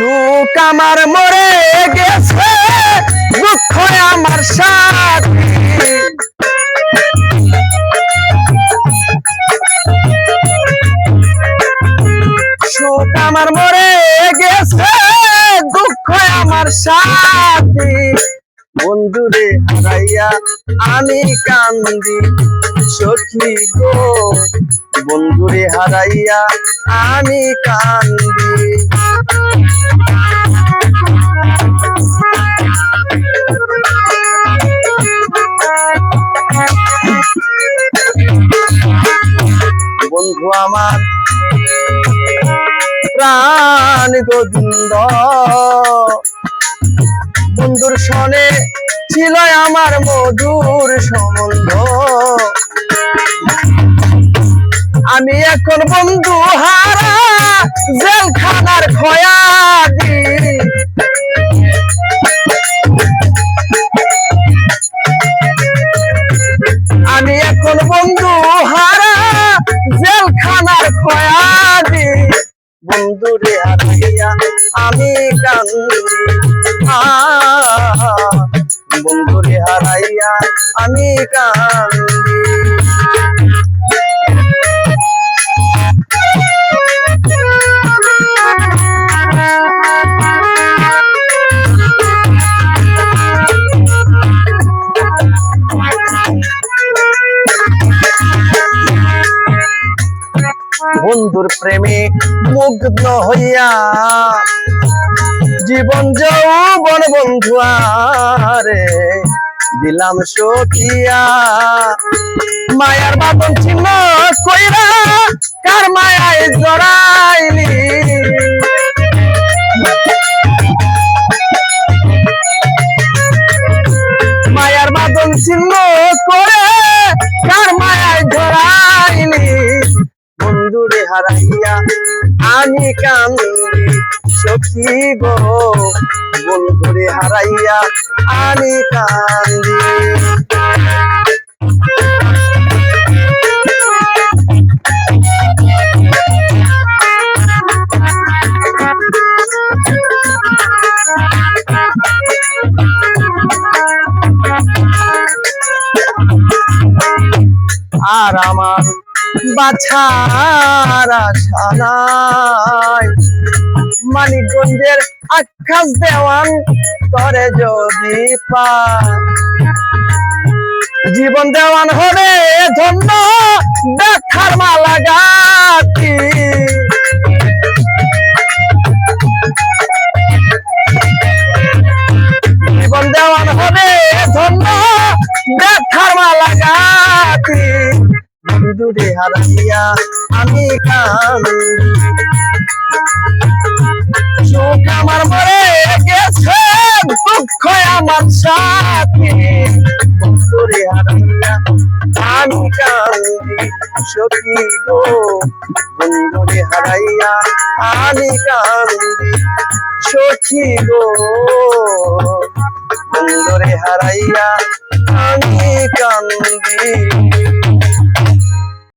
সুখ আমার মরে গেছে, দুঃখ আমার সাথী। সুখ আমার মরে গেছে, দুঃখ আমার সাথী। বন্ধুরে হারাইয়া আমি কান্দি সখী গো, বন্ধুরে হারাইয়া আমি কান্দি। বন্ধু আমার প্রাণ গোবিন্দ, বন্ধুর সনে ছিল আমার মধুর সম্বন্ধ। আমি এখন বন্ধু হারা জেলখানার খয়াদি। আমি এখন বন্ধু হারা জেলখানার খয়াদি। বন্ধুরে হারাইয়া আমি কান্দি, বন্ধুরে হারাইয়া আমি কান্দি। বন্ধুর প্রেমে মুগ্ধ হইয়া জীবন যৌবন বন্ধু আরে দিলাম সখিয়া। মায়ার বাঁধন ছিন্ন কইরা কার মায়ায় জড়াইলি। মায়ার বাঁধন ছিন্ন করে কার মায়ায় জড়াইলি। বন্ধুরে হারাইয়া আমি কান্দি সখী গো, বন্ধুরে হারাইয়া আমি কান্দি। আর আমার বাছার আশা নাই, মানিকগঞ্জের আকাশ দেওয়ান করে যদি পায়। জীবন দেওয়ান হলে ধন্য দেখার মালা গাতি। জীবন দেওয়ান হলে ধন্য দেখার মালা গাতি। বন্ধুরে হারাইয়া আমি কান্দি, সুখ আমার মরে গেছে, দুঃখ আমার সাথী। বন্ধুরে হারাইয়া আমি কান্দি সখী গো, বন্ধুরে হারাইয়া আমি কান্দি সখী গো, বন্ধুরে হারাইয়া আমি কান্দি।